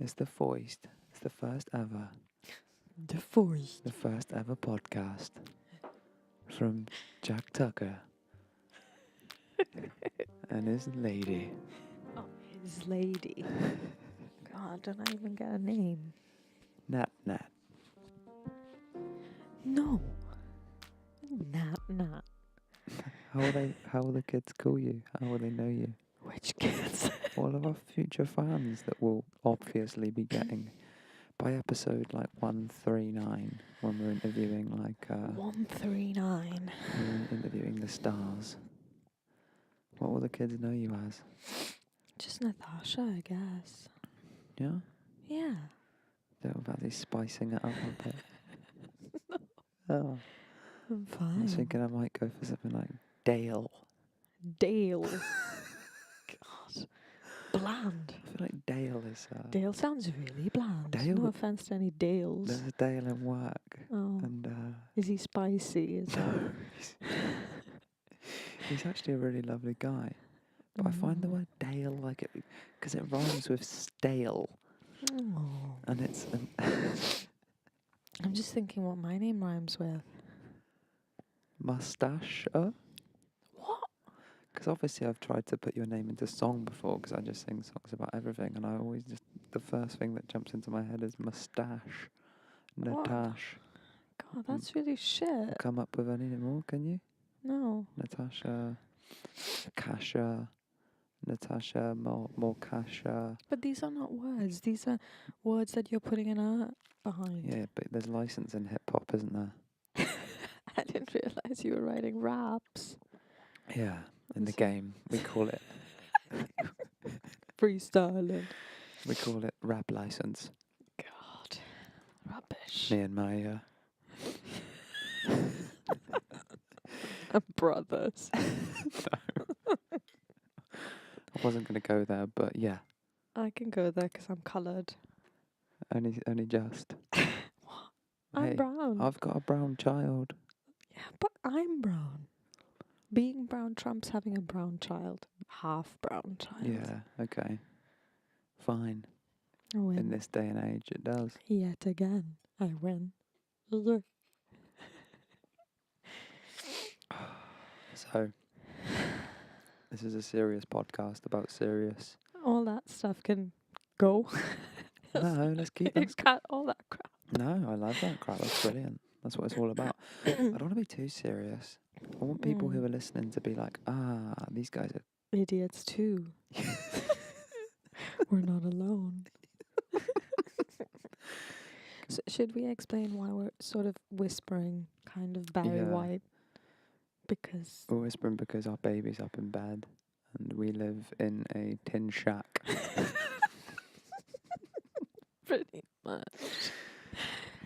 It's the Foist. It's the first ever. The Foist. The first ever podcast from Jack Tucker and his lady. Oh, his lady. God, don't I even get a name? Nat Nat. No. Nat. How will the kids call you? How will they know you? Which kids? All of our future fans that will obviously be getting by episode like 139 when we're interviewing 139. we're interviewing the stars. What will the kids know you as? Just Natasha, I guess. Yeah? Yeah. They're about spicing it up a bit. Oh. I'm I fine. was thinking I might go for something like Dale. Dale. God. Bland. I feel like Dale is... Dale sounds really bland. Dale- No offense to any Dales. There's a Dale in work. Oh. And Is he spicy? Is that? he's actually a really lovely guy. But I find the word Dale like it... Because it rhymes with stale. Oh. And it's... I'm just thinking what my name rhymes with. Mustache. What? Because obviously I've tried to put your name into song before because I just sing songs about everything and I always just... The first thing that jumps into my head is mustache. What? Natasha. God, that's really shit. Come up with any more, can you? No. Natasha, Kasha, Natasha, more Kasha. But these are not words. These are words that you're putting an art behind. Yeah, but there's license in hip hop, isn't there? I didn't realise you were writing raps. Yeah, in the So- game we call it Freestyling. rap license. God. Rubbish. Me and my Brothers. I wasn't gonna go there, but yeah, I can go there because I'm coloured. only just. I'm Hey, brown. I've got a brown child. Yeah, but I'm brown. Being brown trumps having a brown child. Half brown child. Yeah, okay, fine. I win. In this day and age, it does. Yet again, I win. So, this is a serious podcast about serious. All that stuff can go. No, let's keep that. Cut all that crap. No, I love that crap. That's brilliant. That's what it's all about. I don't want to be too serious. I want people who are listening to be like, these guys are... Idiots too. We're not alone. So should we explain why we're sort of whispering, kind of Barry Yeah. White? Because We're whispering because our baby's up in bed and we live in a tin shack. pretty much.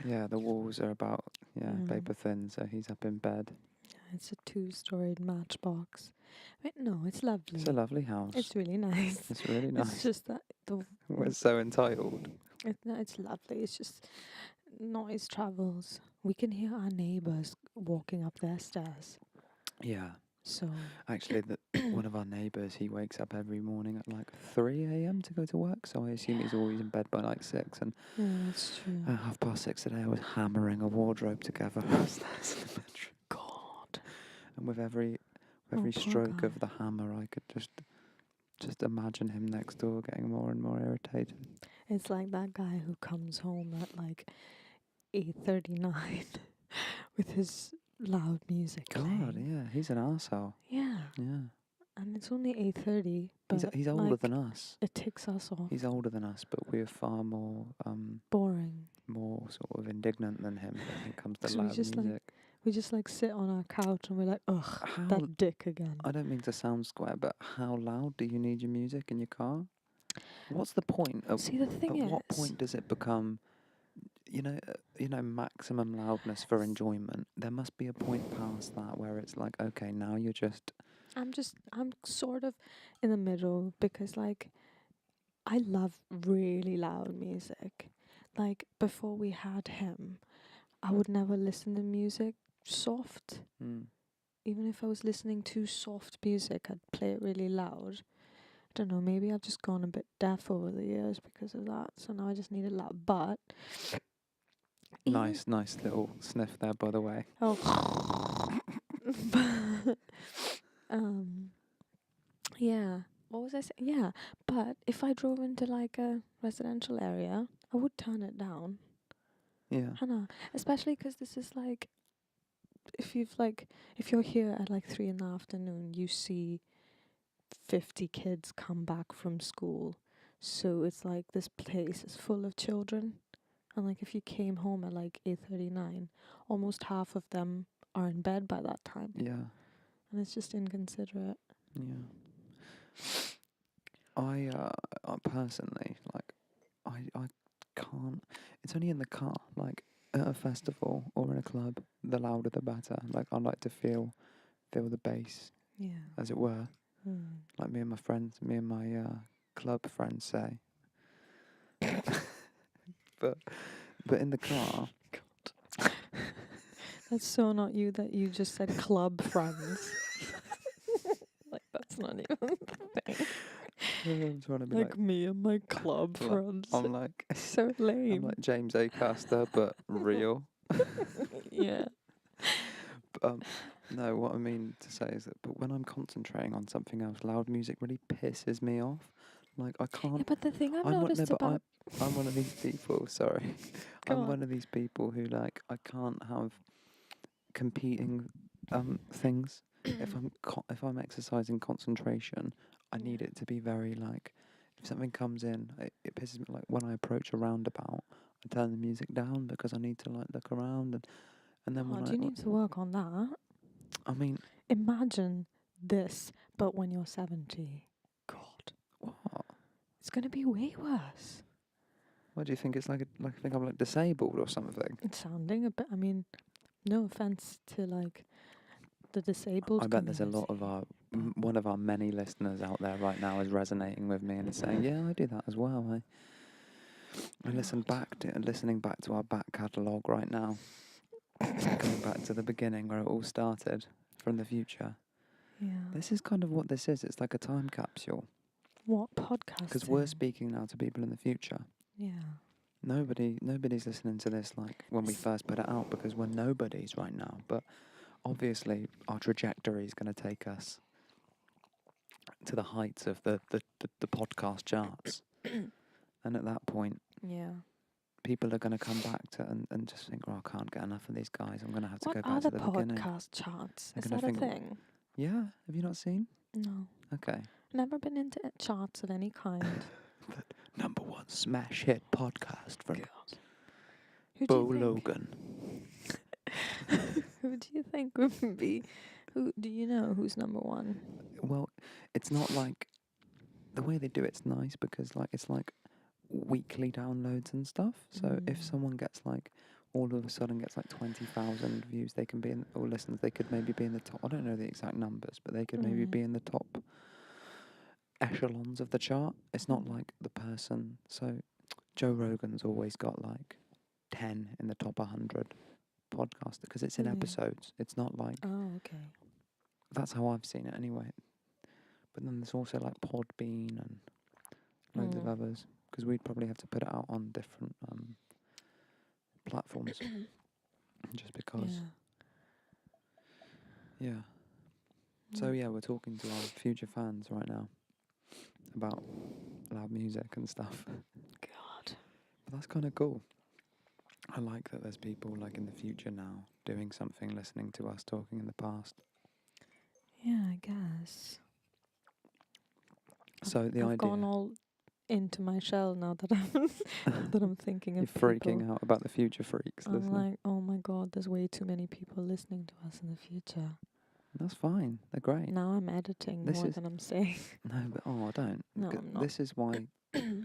Yeah, the walls are about, Mm. paper thin, so he's up in bed. It's a 2-storied matchbox. Wait, no, it's lovely. It's a lovely house. It's really nice. It's really It's nice. just that We're so entitled. it's lovely. It's just noise travels. We can hear our neighbours walking up their stairs. Yeah. So Actually, one of our neighbours, he wakes up every morning at like 3 a.m. to go to work, so I assume he's always in bed by like 6. And yeah, that's true. at 6:30 today, I was hammering a wardrobe together upstairs in the bedroom. God. And with every Poor stroke guy. of the hammer, I could just imagine him next door getting more and more irritated. It's like that guy who comes home at like 8:39 with his loud music God, playing. yeah, he's an arsehole. Yeah. Yeah. And it's only 8:30, but He's older like, than us. it ticks us off. He's older than us, but we're far more Boring. more sort of indignant than him when it comes to So we loud just, music. We just like sit on our couch and we're like, ugh, How that dick again. I don't mean to sound square, but how loud do you need your music in your car? What's the point? See, the thing At is, what point does it become, maximum loudness for enjoyment? There must be a point past that where it's like, okay, now you're just... I'm sort of in the middle because like I love really loud music. Like before we had him, I would never listen to music soft. Mm. Even if I was listening to soft music, I'd play it really loud. don't know, maybe I've just gone a bit deaf over the years because of that. So now I just need a lot. But even Nice little sniff there, by the way. oh, um, yeah. What was I saying? Yeah, but if I drove into like a residential area, I would turn it down. Yeah. Hannah, especially 'cause this is like, if you're here at like 3 in the afternoon, you see 50 kids come back from school. So it's like this place is full of children. And like if you came home at like 8:39, almost half of them are in bed by that time. Yeah. And it's just inconsiderate. Yeah. I personally, like, I can't. It's only in the car, like at a festival or in a club. The louder, the better. Like I like to feel the bass, Yeah. as it were. Mm. Like me and my club friends say. but in the car, That's so not you that you just said club friends. Like that's not even the thing. I'm trying to be Like me and my club friends. I'm like So lame. I'm like James Acaster, but real. Yeah. No, what I mean to say is that, but when I'm concentrating on something else, loud music really pisses me off. Like I can't. Yeah, but the thing I've I'm one, no, noticed but about I'm one of these people. Sorry, go I'm on. one of these people who like I can't have competing things. If I'm exercising concentration, I need it to be very like. If something comes in, it pisses me. Like when I approach a roundabout, I turn the music down because I need to like look around and then God, when you need to work on that. I mean, Imagine this, but when you're 70. God, what? it's gonna be way worse. What do you think? It's like I think I'm like disabled or something. It's sounding a bit. I mean, no offense to like the disabled I bet there's a community. lot of one of our many listeners out there right now is resonating with me and is saying, "Yeah, I do that as well." I listening back to our back catalogue right now, going back to the beginning where it all started from the future. Yeah. This is kind of what this is. It's like a time capsule What podcast? because we're speaking now to people in the future. Yeah. Nobody's listening to this like when we first put it out because we're nobodies right now. But obviously, our trajectory is going to take us to the heights of the podcast charts. And at that point, Yeah. people are going to come back to and just think, oh, I can't get enough of these guys. I'm going to have to What go are back the to the beginning. podcast charts? They're Is gonna that a think, thing? Yeah, have you not seen? No. Okay. Never been into charts of any kind. Number one smash hit podcast from God. Who Bo do you think? Logan. Who do you think would be? Who do you know who's number one? Well, it's not like the way they do it's nice because like it's like weekly downloads and stuff. So if someone gets like all of a sudden gets like 20,000 views, they can be in or listens. They could maybe be in the top. I don't know the exact numbers, but they could maybe be in the top echelons of the chart. It's not like the person. So Joe Rogan's always got like 10 in the top 100 podcast because it's in episodes. It's not like Oh, okay. that's how I've seen it anyway. But then there's also like Podbean and loads of others because we'd probably have to put it out on different platforms just because. Yeah. So yeah, we're talking to our future fans right now about loud music and stuff. God. But that's kind of cool. I like that there's people like in the future now doing something, listening to us talking in the past. Yeah, I guess. So the I've idea. gone all into my shell now that I'm thinking You're of freaking people. out about the future freaks I'm listening. like, oh my God, there's way too many people listening to us in the future. That's fine. They're great. Now I'm editing more than I'm saying. No, but I don't. No, I'm not. This is why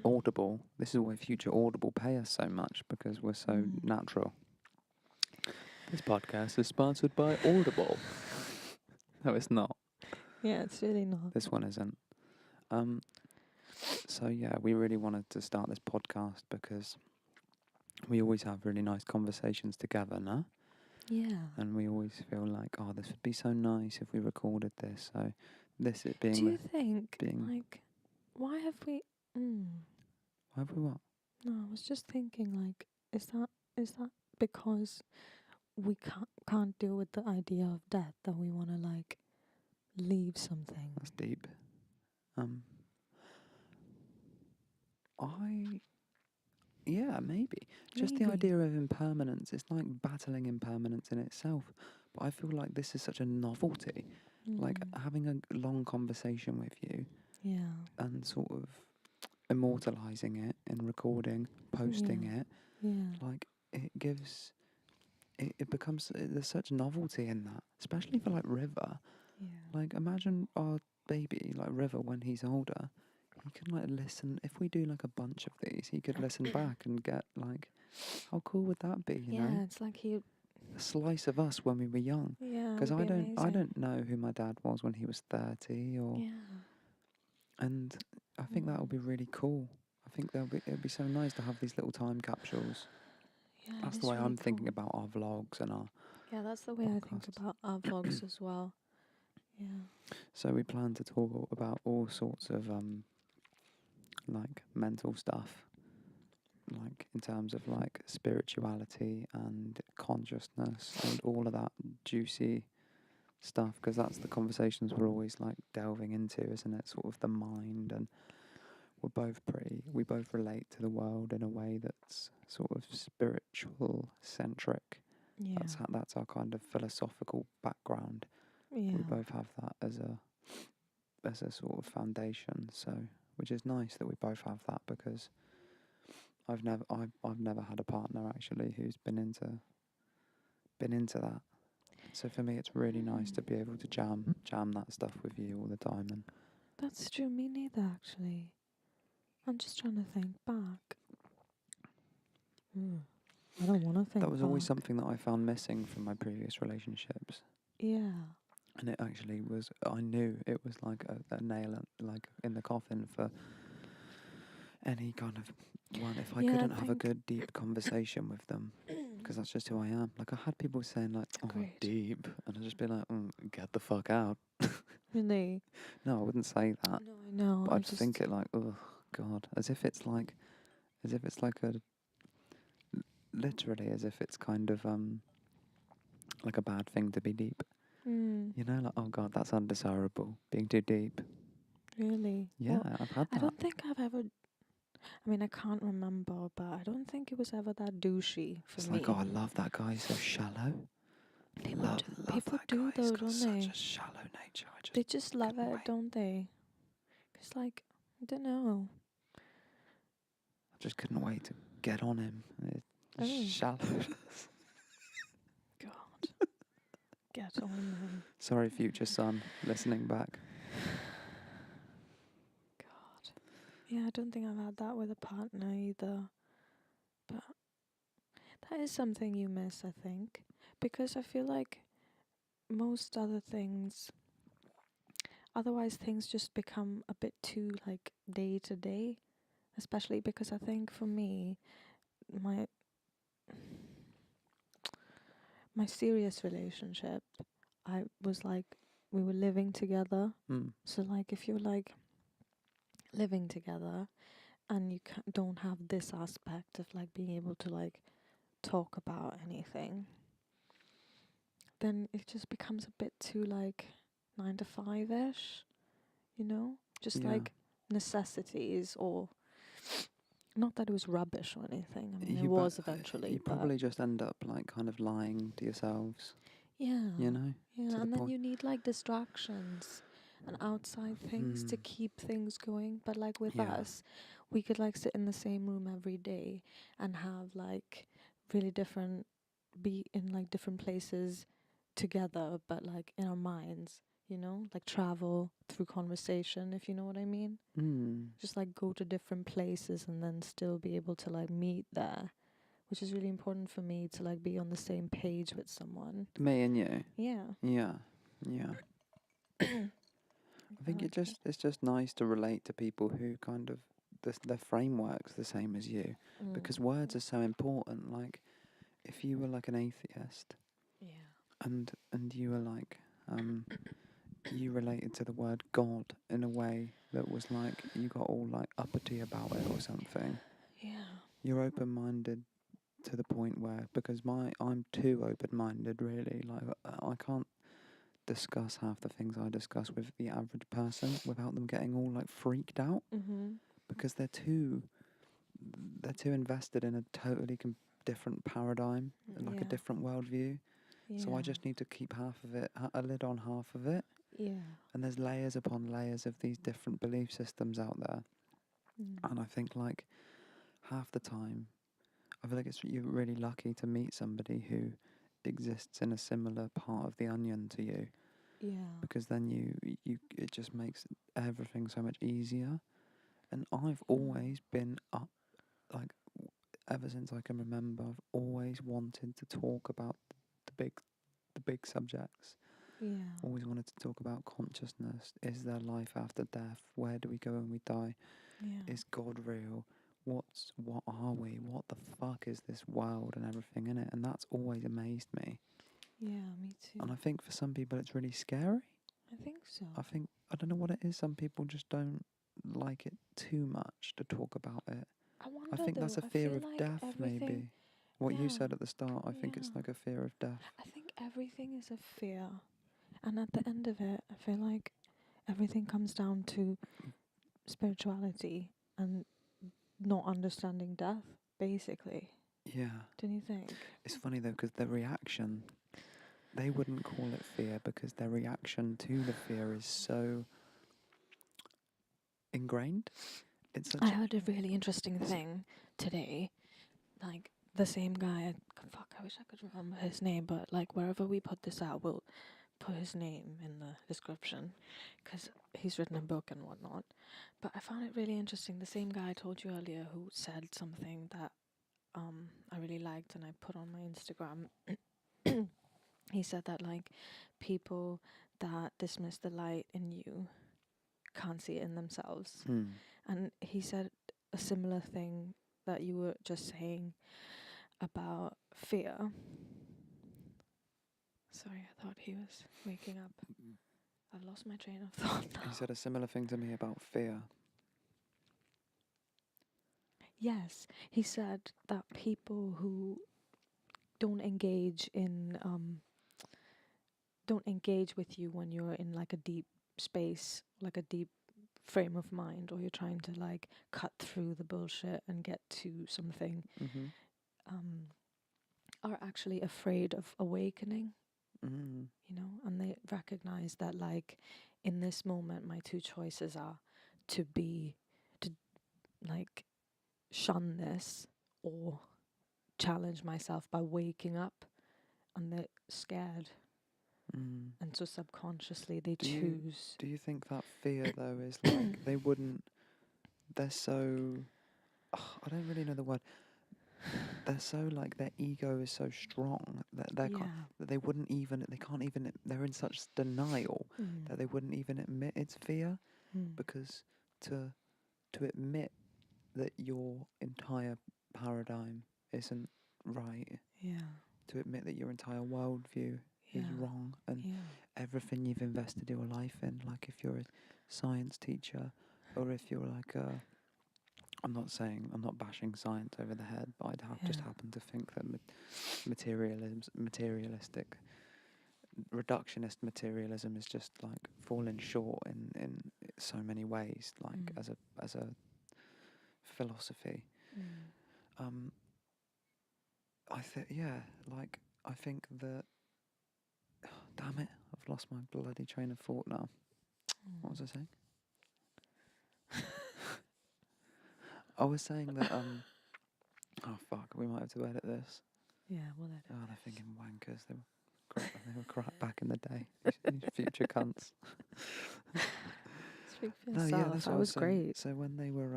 Audible. This is why future Audible pay us so much because we're so natural. This podcast is sponsored by Audible. No, it's not. Yeah, it's really not. This one isn't. So yeah, we really wanted to start this podcast because we always have really nice conversations together, no? Yeah. And we always feel like, oh, this would be so nice if we recorded this. So this is being. Do you think like why have we? Mm, Why have we what? no, I was just thinking, like, is that because we can't deal with the idea of death that we want to like leave something? That's deep. I Yeah, maybe. Just the Maybe. idea of impermanence, it's like battling impermanence in itself. But I feel like this is such a novelty. Like Mm, having a long conversation with you yeah. and sort of immortalizing it in recording, posting Yeah. it, Yeah. like it gives, it becomes, there's such novelty in that, especially for like River. Yeah. Like imagine our baby, like River, when he's older. He can like listen. If we do like a bunch of these, he could listen back and get like, how cool would that be? You know, Yeah. It's like he. a slice of us when we were young. Yeah. It Because would be I amazing. don't know who my dad was when he was 30, or Yeah. and I think that would Mm. be really cool. I think it'd be so nice to have these little time capsules. Yeah. It That's the is way really I'm thinking cool. about our vlogs and our Yeah. That's the way I think podcasts. about our vlogs as well. Yeah. So we plan to talk about all sorts of like mental stuff, like in terms of like spirituality and consciousness and all of that juicy stuff, because that's the conversations we're always like delving into, isn't it? Sort of the mind, and we both relate to the world in a way that's sort of spiritual centric. Yeah. That's our kind of philosophical background. We Yeah. both have that as a sort of foundation. So, which is nice that we both have that, because I've never had a partner actually who's been into that. So for me, it's really nice to Mm. be able to jam that stuff with you all the time. And That's true. Me neither, actually. I'm just trying to think back. Mm. I don't want to that think was always back. something that I found missing from my previous relationships. Yeah. And it actually was, I knew it was like a nail like in the coffin for any kind of one. If I Yeah, couldn't I have a think. good deep conversation with them, because that's just who I am. Like I had people saying like, "Oh, Great. deep," and I'd just be like, "Get the fuck out." Really? No, I wouldn't say that, No, I know. but I I'd think just. it like, "Oh God," as if it's like a literally as if it's kind of like a bad thing to be deep. Mm, You know, like, "Oh God, that's undesirable. Being too deep." really? Yeah, Well, I've had I that. don't think I've ever. I mean, I can't remember, but I don't think it was ever that douchey for It's like, "Oh, me. I love that guy. He's so shallow." Love People that do guy. He's though, got don't such they? a shallow nature. I just They just love couldn't it, wait. don't they? Cause like, I don't know. I just couldn't wait to get on him. Oh Shallow. God, get on them. Sorry, future son, listening back. God. Yeah, I don't think I've had that with a partner either. But that is something you miss, I think, because I feel like most other things, otherwise things just become a bit too like day to day, especially because I think for me, my my serious relationship, I was like we were living together. Mm. So like if you're like living together and you don't have this aspect of like being able to like talk about anything, then it just becomes a bit too like 9 to 5 ish, you know? Just Yeah. like necessities, or not that it was rubbish or anything. I mean, it You, but, was eventually, you but probably just end up like kind of lying to yourselves, yeah. you know, Yeah, to the and then point. you need like distractions and outside things to Mm. keep things going. But like with Yeah. us, we could like sit in the same room every day and have like really different, be in like different places together, but like in our minds, you know, like travel through conversation, if you know what I mean. Mm. Just like go to different places and then still be able to like meet there, which is really important for me to like be on the same page with someone. Me and you. Yeah. Yeah. Yeah. I think Exactly. it's just nice to relate to people who kind of their framework's the same as you, Mm. because words are so important. Like if you were like an atheist Yeah. and you were like you related to the word God in a way that was like you got all like uppity about it or something. Yeah. You're open minded to the point where because I'm too open minded really. Like I can't discuss half the things I discuss with the average person without them getting all like freaked out Mhm. because they're too invested in a totally different paradigm, like a Yeah. different worldview. So I Yeah. just need to keep half of it, a lid on half of it. Yeah. And there's layers upon layers of these different belief systems out there. Mm. And I think like half the time, I feel like you're really lucky to meet somebody who exists in a similar part of the onion to you, Yeah. because then you it just makes everything so much easier. And I've Mm. always been up like ever since I can remember. I've always wanted to talk about the big the big subjects. Yeah. Always wanted to talk about consciousness. Is there life after death? Where do we go when we die? Yeah. Is God real? What are we? What the fuck is this world and everything in it? And that's always amazed me. Yeah, me too. And I think for some people it's really scary. I think so. I don't know what it is. Some people just don't like it too much to talk about it. I I wonder think that's though, a I fear feel of like death, everything, maybe. What you yeah, said at the start, I think it's yeah. like a fear of death. I think everything is a fear. And at the end of it, I feel like everything comes down to spirituality and not understanding death, basically. Yeah. Don't you think? It's funny though, because the reaction, they wouldn't call it fear because their reaction to the fear is so ingrained. It's I such. heard a really interesting It's, thing today. Like, the same guy, fuck, I wish I could remember his name, but like, wherever we put this out, we'll put his name in the description because he's written a book and whatnot. But I found it really interesting. The same guy I told you earlier who said something that I really liked and I put on my Instagram. He said that like people that dismiss the light in you can't see it in themselves. mm, And he said a similar thing that you were just saying about fear. Sorry, I thought he was waking up. I've lost my train of thought he now. said a similar thing to me about fear. Yes, he said that people who don't engage in don't engage with you when you're in like a deep space, like a deep frame of mind, or you're trying to like cut through the bullshit and get to something, Mm-hmm. um, are actually afraid of awakening, Mm-hmm. you know, and they recognize that like in this moment my two choices are to be to like shun this or challenge myself by waking up, and they're scared, Mm. and so subconsciously they Do you choose. do you think that fear though is like they wouldn't? They're so. I don't really know the word. They're so like their ego is so strong that Yeah. that they can't even they're in such denial Mm. that they wouldn't even admit it's fear, Mm. because to admit that your entire paradigm isn't right, Yeah. to admit that your entire worldview is Yeah. wrong, and Yeah. everything you've invested your life in, like if you're a science teacher or if you're like a I'm not bashing science over the head, but I'd have just Yeah. happen to think that materialistic, reductionist materialism is just like falling short in so many ways, like Mm. as a philosophy. Mm. Um, I think that. Damn it, I've lost my bloody train of thought now. What was I saying? I was saying that oh fuck, we might have to edit this. Yeah, we'll edit Oh, they're this. thinking wankers. They were crap back in the day. These future cunts. Speak for No, yeah, yourself. that's I what I was was saying. great. So when they were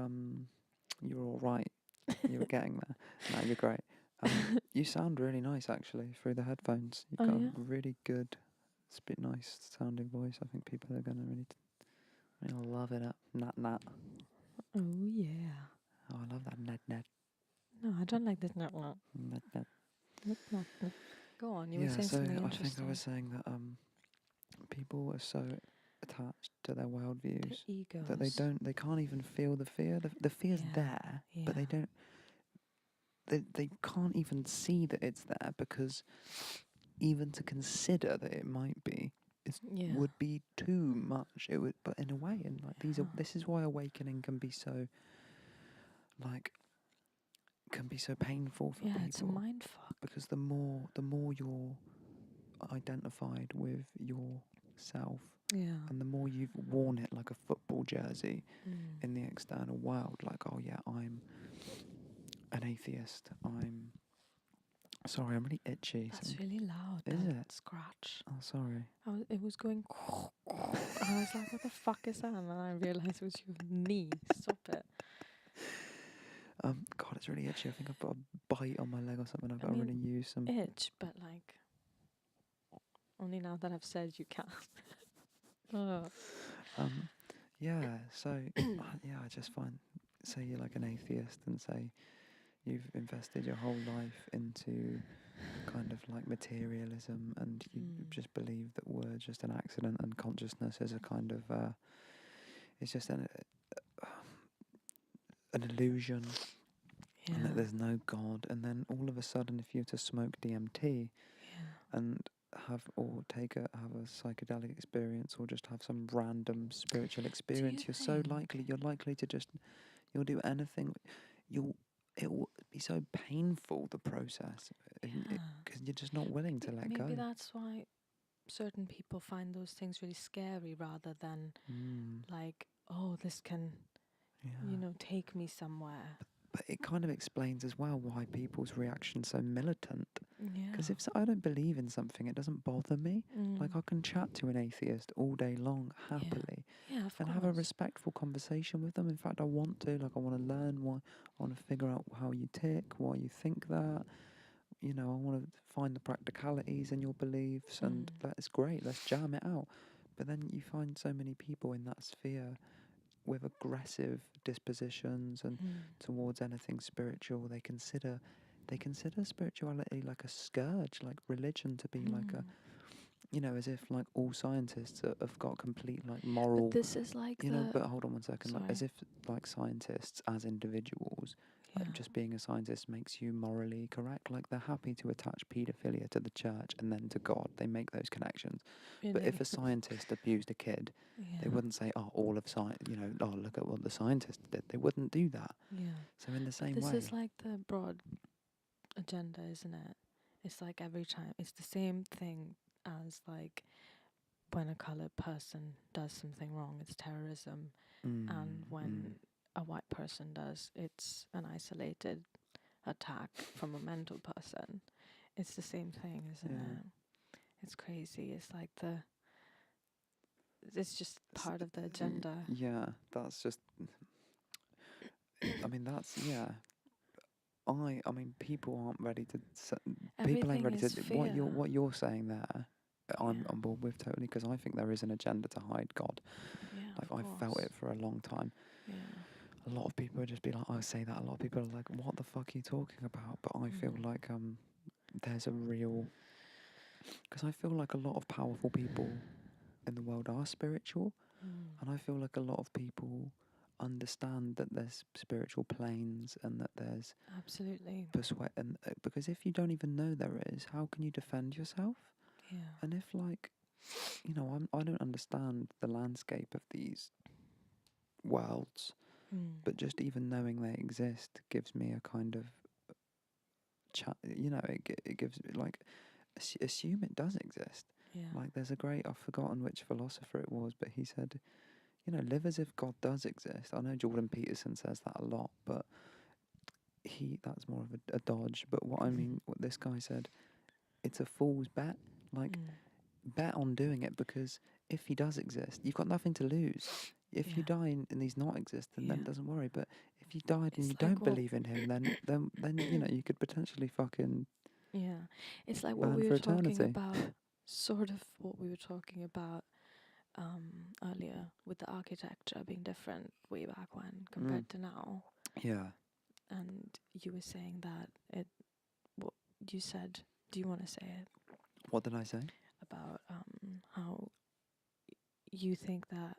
you were all right. You were getting there. No, you're great. You sound really nice actually through the headphones. You've Oh got a yeah. really good, spit nice sounding voice. I think people are gonna really love it up. Nat nat. Oh yeah. Oh, I love that nat nat No, I don't like this. No, no, nat nat. no, no. Go on. You were Yeah, saying so something I think I was interesting. saying that people are so attached to their worldviews The egos. that they can't even feel the fear. The fear's there, but they don't. They can't even see that it's there, because even to consider that it might be would be too much. It would, but in a way, and like this is why awakening can be so painful for people. It's a mind fuck. Because the more you're identified with yourself, and the more you've worn it like a football jersey in the external world, like, oh yeah, I'm an atheist. I'm sorry, I'm really itchy. That's really loud. Is that it? scratch? Oh, sorry. It was going. And I was like, what the fuck is that? And then I realised it was your knee. Stop it. God, it's really itchy. I think I've got a bite on my leg or something. I've got to really use some itch, but like only now that I've said you can. Yeah. So I just say you're like an atheist, and say you've invested your whole life into kind of like materialism, and you just believe that we're just an accident, and consciousness is a kind of it's just an illusion, and that there's no God. And then all of a sudden, if you were to smoke DMT and have a psychedelic experience, or just have some random spiritual experience, you're likely to just, you'll do anything. It will be so painful, the process, because you're just not willing to let go. Maybe that's why certain people find those things really scary, rather than like, oh, this can, take me somewhere. But it kind of explains as well why people's reaction's so militant. Yeah. Because if I don't believe in something, it doesn't bother me. Like, I can chat to an atheist all day long happily, and have a respectful conversation with them. In fact, I want to. Like, I want to learn why. I want to figure out how you tick, why you think that. I want to find the practicalities in your beliefs, and that's great. Let's jam it out. But then you find so many people in that sphere with aggressive dispositions and towards anything spiritual. They consider spirituality like a scourge, like religion to be like a, as if like all scientists have got complete like moral. But this is like But hold on one second. Like, as if like scientists as individuals, like just being a scientist makes you morally correct. Like, they're happy to attach paedophilia to the church and then to God. They make those connections. Really? But if a scientist abused a kid, they wouldn't say, oh, all of science, oh, look at what the scientist did. They wouldn't do that. Yeah. So in the same way. This is like the broad agenda, isn't it? It's like every time, it's the same thing as like when a coloured person does something wrong, it's terrorism. And when a white person does, it's an isolated attack from a mental person. It's the same thing, isn't it? It's crazy. It's like it's just part of the agenda. Yeah, that's just, I mean, people aren't ready to. People ain't ready to. What you're saying there, I'm on board with totally, because I think there is an agenda to hide God. Like, I've felt it for a long time. Yeah. A lot of people would just be like, I say that. A lot of people are like, what the fuck are you talking about? But I feel like there's a real, because I feel like a lot of powerful people in the world are spiritual, and I feel like a lot of people understand that there's spiritual planes, and that there's absolutely and because if you don't even know there is, how can you defend yourself? Yeah. And if like, I don't understand the landscape of these worlds, but just even knowing they exist gives me a kind of it gives me like, assume it does exist. Yeah. Like, there's a great, I've forgotten which philosopher it was, but he said, live as if God does exist. I know Jordan Peterson says that a lot, but that's more of a dodge. But what I mean, what this guy said, it's a fool's bet. Like, bet on doing it, because if he does exist, you've got nothing to lose. If you die and he's not existing, then doesn't worry. But if you died and you don't believe in him, then you could potentially fucking it's like what we were talking about, sort of what we were talking about earlier, with the architecture being different way back when compared to now. Yeah. And you were saying that what you said, do you want to say it? What did I say? About how you think that,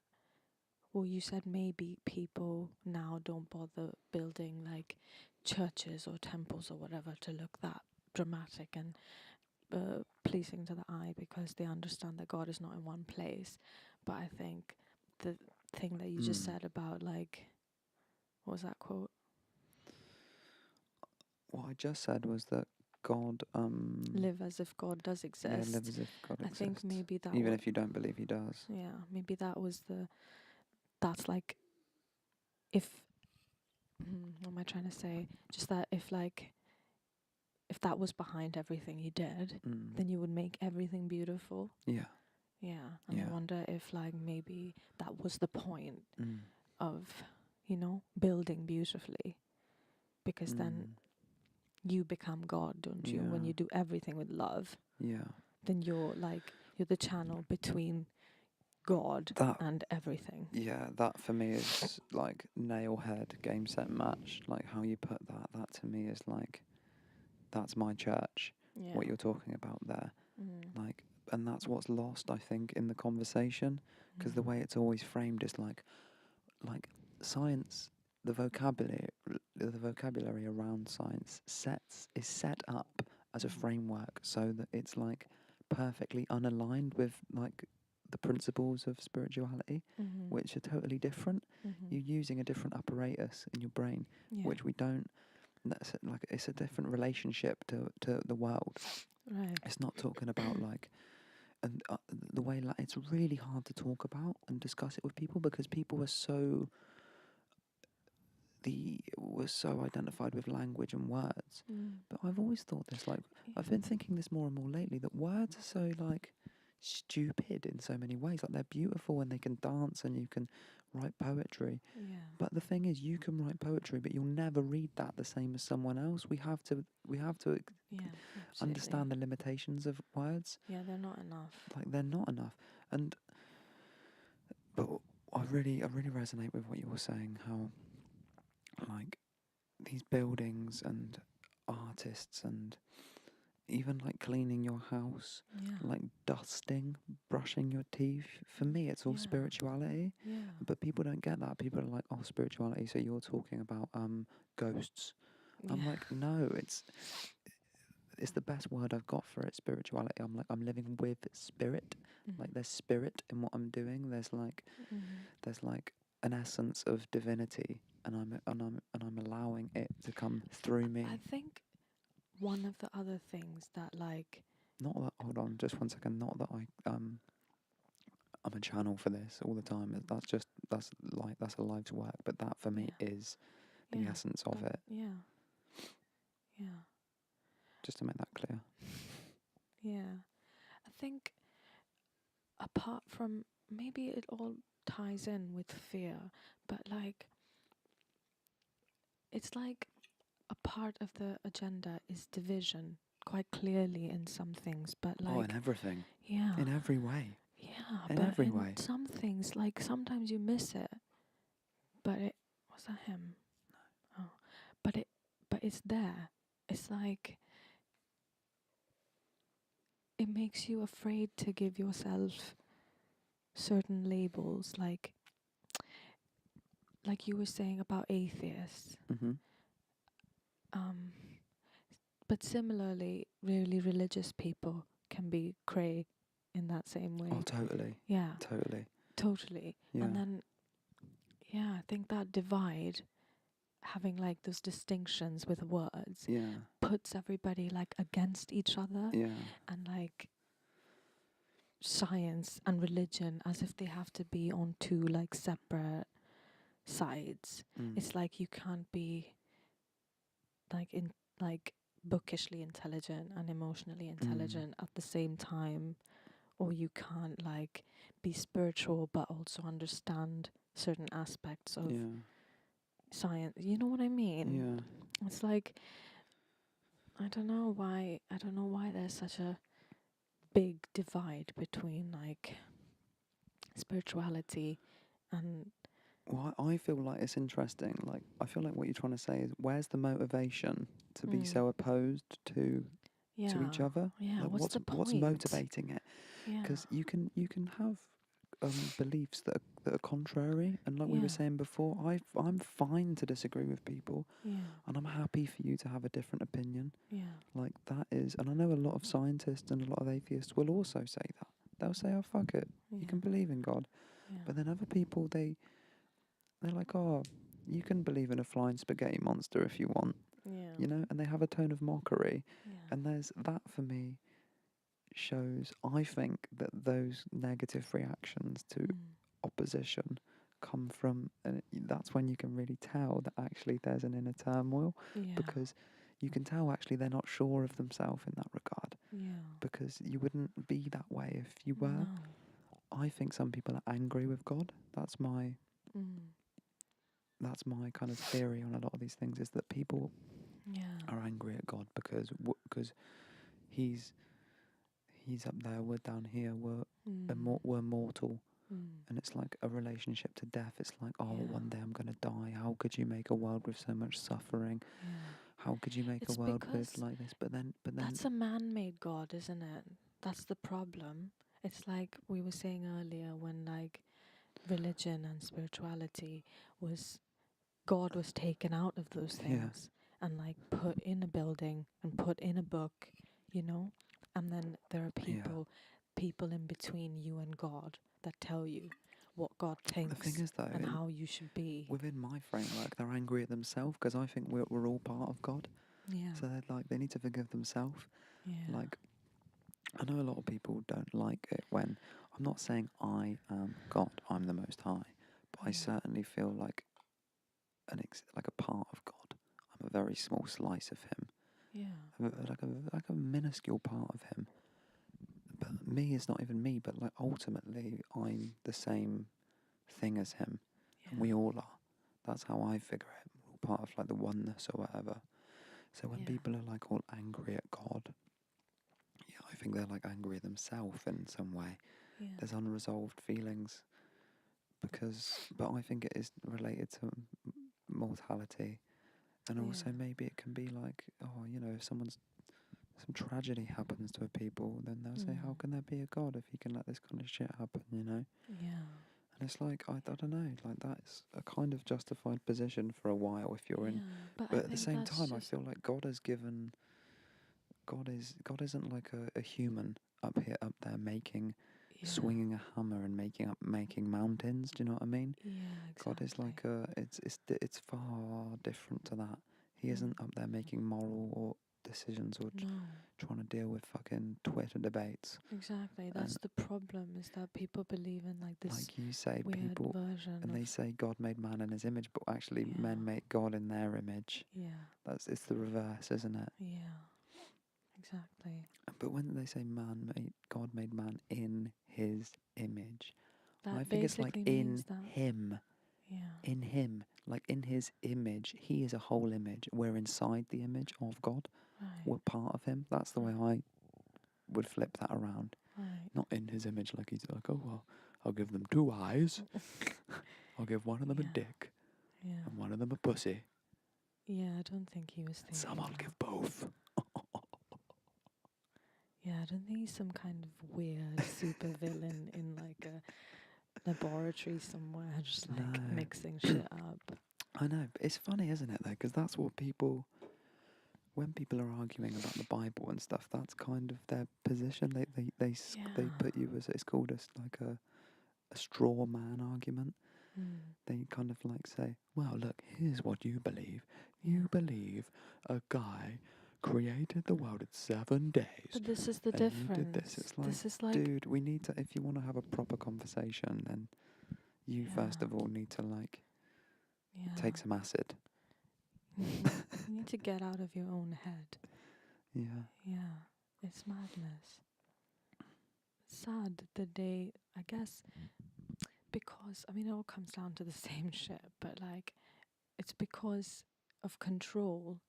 well, you said maybe people now don't bother building like churches or temples or whatever to look that dramatic and pleasing to the eye because they understand that God is not in one place. But I think the thing that you just said about like, what was that quote? What I just said was that God, Live as if God does yeah, live exist. as if God I think exists, maybe that even if you don't believe He does. yeah, maybe that's like if what am I trying to say? Just that if that was behind everything you did, then you would make everything beautiful. Yeah, Yeah, and I yeah, wonder if like maybe that was the point mm. of, building beautifully, because then you become God, don't you? When Yeah, you do everything with love, yeah. then you're the channel between God That, and everything. yeah, that for me is like nail head game set match. Like how you put that. That to me is like that's my church. Yeah. What you're talking about there, Mm. like, and that's what's lost, I think, in the conversation, because the way it's always framed is like science, the vocabulary around science is set up as a framework so that it's like perfectly unaligned with like the principles of spirituality, Mhm. which are totally different. Mhm. You're using a different apparatus in your brain, Yeah. which we don't. Like it's a different relationship to the world. Right. It's not talking about like and the way like it's really hard to talk about and discuss it with people because people are so was so identified with language and words. Mm. But I've always thought this, like, I've been thinking this more and more lately, that words are so, like, stupid in so many ways. Like, they're beautiful and they can dance and you can write poetry. Yeah. But the thing is, you can write poetry, but you'll never read that the same as someone else. We have to Yeah. Absolutely. understand the limitations of words. Yeah, they're not enough. Like, they're not enough. But I really resonate with what you were saying, how, like, these buildings and artists and even like cleaning your house, Yeah. like dusting, brushing your teeth. For me, it's all Yeah. spirituality. Yeah. But people don't get that. People are like, "Oh, spirituality." So you're talking about ghosts. I'm Yeah. like, no, it's the best word I've got for it. Spirituality. I'm living with spirit. Like Mhm. there's spirit in what I'm doing. Mhm. There's like an essence of divinity, and I'm allowing it to come through I me. think one of the other things that like Not that. Hold on, just 1 second. Not that I'm a channel for this all the time. That's a life's work. But that for me yeah. is the Yeah. essence of it. Yeah. Yeah. Just to make that clear. Yeah. I think apart from maybe it all ties in with fear, but like it's like a part of the agenda is division quite clearly in some things, but Oh, in like everything, yeah. in every way, Yeah, in but every in way. some things like sometimes you miss it, but it was that him? Oh. But it's there. It's like it makes you afraid to give yourself certain labels like you were saying about atheists. Mhm. Um but similarly really religious people can be cray in that same Oh, way. totally, Yeah, totally. totally. And Yeah, then yeah, I think that divide, having like those distinctions with words, yeah, puts everybody like against each other, yeah. and like science and religion as if they have to be on two like separate sides. Mm. It's like you can't be like in like bookishly intelligent and emotionally Mm. intelligent at the same time, or you can't like be spiritual but also understand certain aspects of Yeah, science. You know what I mean? yeah. It's like I don't know why there's such a big divide between like spirituality and Well, I feel like it's interesting. Like, I feel like what you're trying to say is, where's the motivation to be mm, so opposed to each yeah, other? yeah. Like, What's the what's point? motivating it? Yeah, Because you can have beliefs that are contrary. And like we Yeah. were saying before, I'm fine to disagree with people, Yeah. and I'm happy for you to have a different opinion. Yeah. Like that is, and I know a lot of scientists and a lot of atheists will also say that. They'll say, "Oh fuck it, you Yeah. can believe in God," Yeah. but then other people they're like, "Oh, you can believe in a flying spaghetti monster if you want," Yeah. you know, and they have a tone of mockery, Yeah. and there's that for me shows. I think that those negative reactions to opposition come from, and that's when you can really tell that actually there's an inner turmoil, Yeah. because you can tell actually they're not sure of themselves in that regard, Yeah. because you wouldn't be that way if you were. No. I think some people are angry with God. Mm. That's my kind of theory on a lot of these things, is that people Yeah. are angry at God because he's he's up there, we're down here, Mm. we're mortal, Mm. and it's like a relationship to death. It's like, oh, Yeah. one day I'm gonna die. How could you make a world with so much suffering? Yeah. How could you make a It's world with because like this? But then, that's a man-made God, isn't it? That's the problem. It's like we were saying earlier when like religion and spirituality was God was taken out of those yeah, things and like put in a building and put in a book, you know? And then there are yeah. people in between you and God that tell you what God The thing thinks is though, and how you should be. within my framework, they're angry at themselves because I think we're all part of God. Yeah. So they're like, they need to forgive themselves. Yeah. Like, I know a lot of people don't like it when I'm not saying I am God, I'm the Most High, but I Yeah. certainly feel like like a part of God. I'm a very small slice of Him, Yeah. like a minuscule part of Him. But me is not even me, but like ultimately, I'm the same thing as Him, and Yeah. we all are. That's how I figure it. We're all part of like the oneness or whatever. So when Yeah. people are like all angry at God, yeah, I think they're like angry at themselves in some way. Yeah. There's unresolved feelings but I think it is related to mortality, and also Yeah. maybe it can be like, oh, you know, if some tragedy happens to a people, then they'll say, how Mm. can there be a God if he can let this kind of shit happen, you know? Yeah. And it's like, I don't know, like that's a kind of justified position for a while if you're Yeah. in, But I but at the think same that's time, I just feel like God isn't like a human up there making, yeah. swinging a hammer and making mountains. Do you know what I mean? Yeah, God is exactly. like it's far different to that. He Mm. isn't up there making moral or decisions or No. trying to deal with fucking Twitter debates. Exactly. That's And the problem is that people believe in like this like you say, weird people version and of they say God made man in His image, but actually yeah. men make God in their image. Yeah. It's the reverse, isn't it? Yeah. Exactly. But when they say God made man in His image, I That think it's like basically means in that Him. yeah. In Him, like in His image, He is a whole image. We're inside the image of God. Right. We're part of Him. That's the way I would flip that around. Right. Not in His image, like He's like, oh well, I'll give them 2 eyes. I'll give one of them a Yeah. dick Yeah. and one of them a pussy. Yeah, I don't think he was And some thinking I'll that. give both. Yeah, I don't think he's some kind of weird super villain in like a laboratory somewhere, just like No, mixing shit up. I know, but it's funny, isn't it? Though, because that's what when people are arguing about the Bible and stuff, that's kind of their position. They Yeah. put you as it's called like a straw man argument. Mm. They kind of like say, well, look, here's what you believe. Yeah. You believe a guy created the world in 7 days, But this is the and you did this. difference. It's like, This is like dude, we need to. If you want to have a proper conversation, then you first yeah. of all need to like Yeah. take some acid. You need to get out of your own head. Yeah. Yeah. It's madness. It's sad the day, I guess, because, I mean, it all comes down to the same shit, but like, it's because of control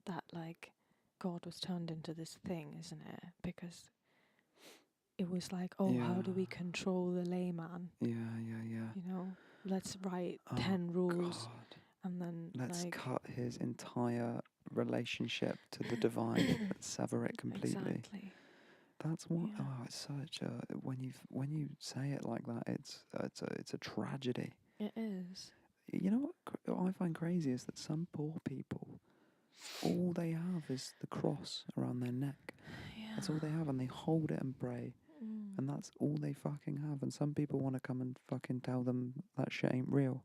that, like, God was turned into this thing, isn't it? Because it was like, oh, how Yeah. do we control the layman? Yeah. Yeah. Yeah. You know, let's write Oh 10 rules God. and then, Let's like, cut his entire relationship to the divine and sever it completely. exactly. That's what. Yeah. Oh, it's such a when you say it like that, it's a tragedy. It is. You know what I find crazy is that some poor people, all they have is the cross around their neck. That's all they Yeah. have, and they hold it and pray, and Mm. that's all they fucking have. And some people want to come and fucking tell them that shit ain't real.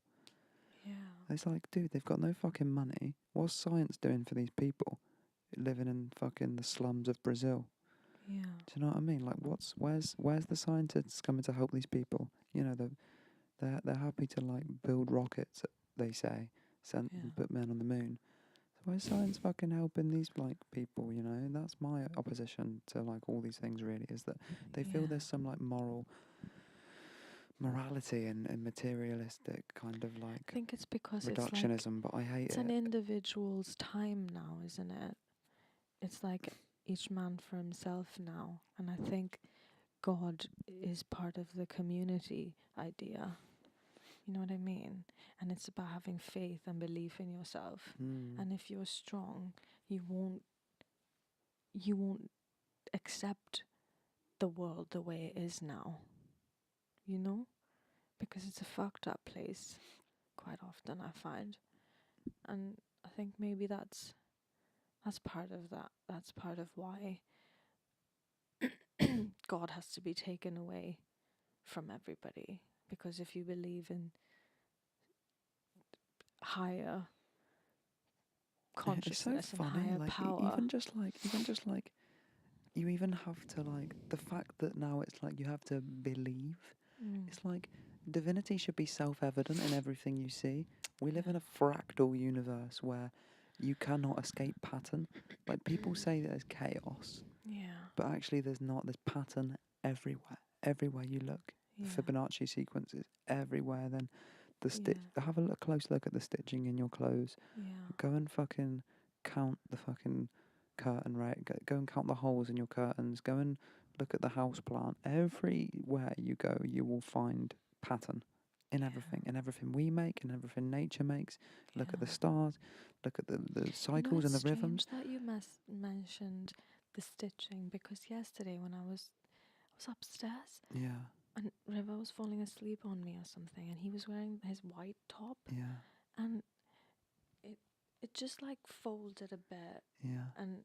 Yeah. It's like, dude, they've got no fucking money. What's science doing for these people living in fucking the slums of Brazil? Yeah. Do you know what I mean? Like, where's the scientists coming to help these people? You know, they're happy to like build rockets. They say send Yeah. and put men on the moon. So where's science fucking helping these like people? You know, and that's my opposition to like all these things. Really, is that they feel Yeah. there's some like morality and materialistic kind of I like think it's because reductionism, but I hate it's an it. individual's time now, isn't it? It's like each man for himself now, and I think God is part of the community idea. You know what I mean? And it's about having faith and belief in yourself. Mm. And if you're strong, you won't accept the world the way it is now. You know? Because it's a fucked up place quite often I find. And I think maybe that's part of that. That's part of why God has to be taken away from everybody. Because if you believe in higher It's so consciousness and funny, higher like power, even just like you even have to like the fact that now it's like you have to believe. mm, It's like divinity should be self-evident in everything you see. We live yeah, in a fractal universe where you cannot escape pattern. Like people say that there's chaos, yeah, but actually there's not. There's pattern everywhere. Everywhere you look, the yeah, Fibonacci sequences everywhere. Then the yeah, stitch. Have a close look at the stitching in your clothes. yeah, Go and fucking count the fucking curtain rate. Go and count the holes in your curtains. Go and look at the house plant. Everywhere you go, you will find pattern yeah, in everything we make, in everything nature makes. Look at the yeah. stars. Look at the You know, cycles it's and the rhythms. strange that you mentioned the stitching because yesterday when I was upstairs Yeah, and River was falling asleep on me or something, and he was wearing his white top, yeah, and it it just like folded a bit, yeah, and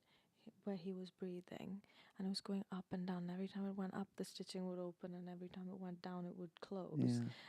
where he was breathing, and it was going up and down. Every time it went up, the stitching would open, and every time it went down, it would close. yeah,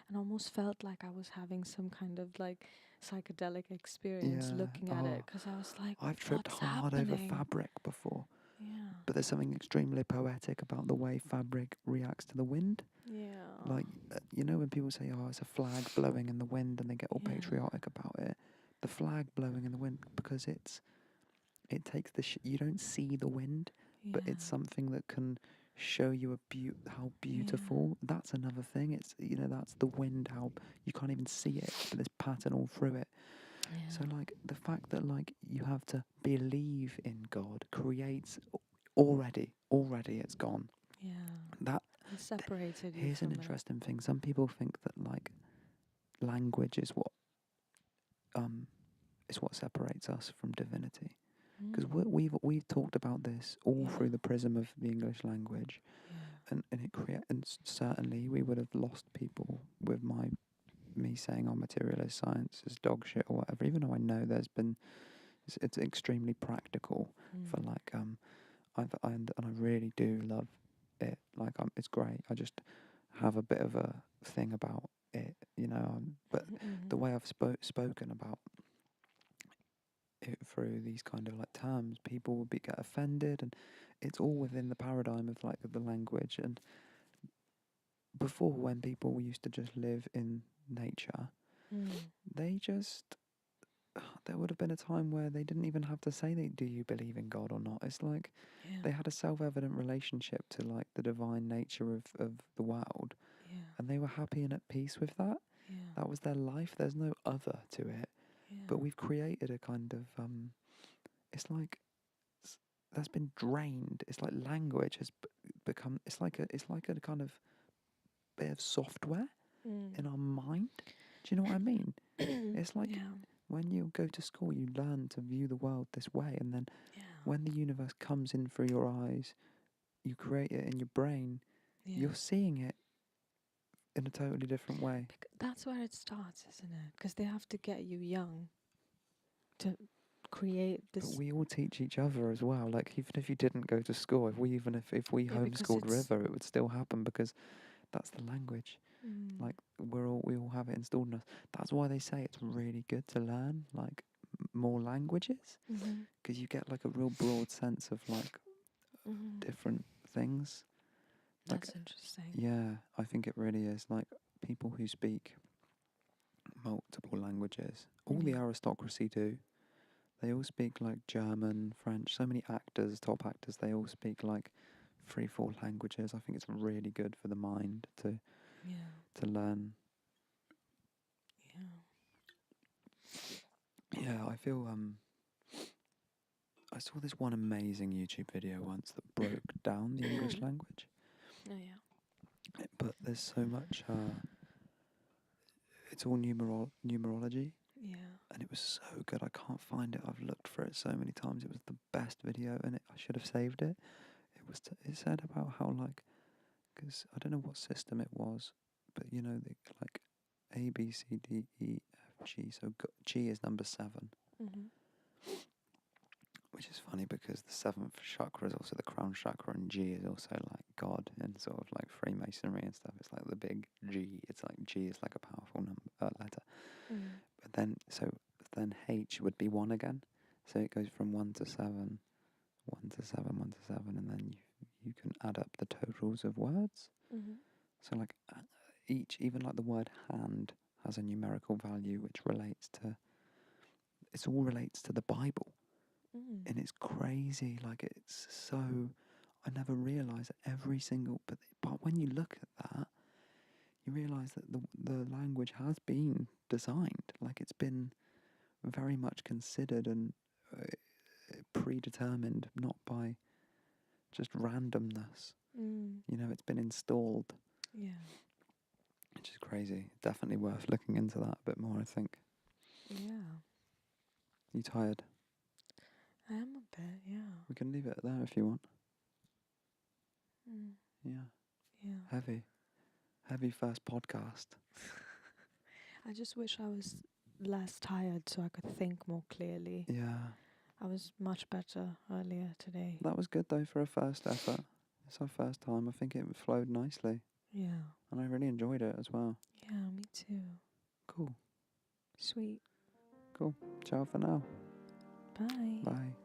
And I almost felt like I was having some kind of like psychedelic experience yeah. looking at it, Oh, because I was like, I've tripped "What's hard over happening?" fabric before, Yeah, but there's something extremely poetic about the way fabric reacts to the wind. yeah, Like, you know, when people say, "Oh, it's a flag blowing in the wind," and they get all yeah, patriotic about it. The flag blowing in the wind because it takes you don't see the wind, but yeah, it's something that can show you how yeah, beautiful. That's another thing. It's that's the wind. How you can't even see it, but there's pattern all through it. So yeah, like the fact that like you have to believe in God creates already it's gone. yeah. That It separated you here's an from it. interesting thing. Some people think that like language um is what separates us from divinity. Because Mm. we've talked about this all Yeah, through the prism of the English language, yeah, and certainly we would have lost people with me saying our materialist science is dog shit or whatever. Even though I know it's extremely practical for mm. like and I really do love it. Like it's great. I just have a bit of a thing about it, but the Mm-hmm. way I've spoken about it through these kind of like terms, people would get offended, and it's all within the paradigm of like the language. And before, when people used to just live in nature, Mm. they just there would have been a time where they didn't even have to say they do you believe in God or not. It's like Yeah, they had a self-evident relationship to like the divine nature of the world, yeah, and they were happy and at peace with that. yeah, That was their life. There's no other to it. But yeah, we've created a kind of it's like that's been drained. It's like language has become. It's like a kind of bit of software in mm. our mind. Do you know what I mean? It's like Yeah, when you go to school, you learn to view the world this way, and then yeah, when the universe comes in through your eyes, you create it in your brain, Yeah. you're seeing it in a totally different way. That's where it starts, isn't it? Because they have to get you young to create But this. we all teach each other as well. Like even if you didn't go to school, if we Yeah, because homeschooled it's. River, it would still happen because that's the language. Mm, Like we all have it installed in us. That's why they say it's really good to learn like more languages, mm-hmm, because you get like a real broad sense of like mm-hmm. different things. Like That's interesting. yeah, I think it really is. Like people who speak multiple languages, all the Yeah. aristocracy do. They all speak like German, French. So many actors, top actors, they all speak like 3, 4 languages. I think it's really good for the mind Yeah. to learn. Yeah. Yeah, I feel I saw this one amazing YouTube video once that broke down the English language. Oh yeah. But there's so much it's all numerology, Yeah. and it was so good. I can't find it. I've looked for it so many times. It was the best video, and I should have saved it. It said about how like, because I don't know what system it was, but you know, like A B C D E F G. So G is number 7, Mm-hmm. which is funny because the 7th chakra is also the crown chakra, and G is also like God and sort of like Freemasonry and stuff. It's like the big G. It's like G is like a powerful letter. Mm. But then H would be 1 again. So it goes from 1 to 7, 1 to 7, 1 to 7, and then you can add up the totals of words. Mm-hmm. So like even like the word hand has a numerical value which relates to, it all relates to the Bible. Mm. And it's crazy, like it's so, I never realised that every single, but when you look at that, you realise that the language has been designed, like it's been very much considered and predetermined, not by just randomness. Mm. You know, it's been installed, Yeah. which is crazy. Definitely worth looking into that a bit more, I think. Yeah. You tired? I am a bit. Yeah. We can leave it there if you want. Mm. Yeah. Yeah. Heavy first podcast. I just wish I was less tired so I could think more clearly. Yeah. I was much better earlier today. That was good though for a first effort. It's our first time. I think it flowed nicely. Yeah. And I really enjoyed it as well. Yeah, me too. Cool. Sweet. Cool. Ciao for now. Bye. Bye.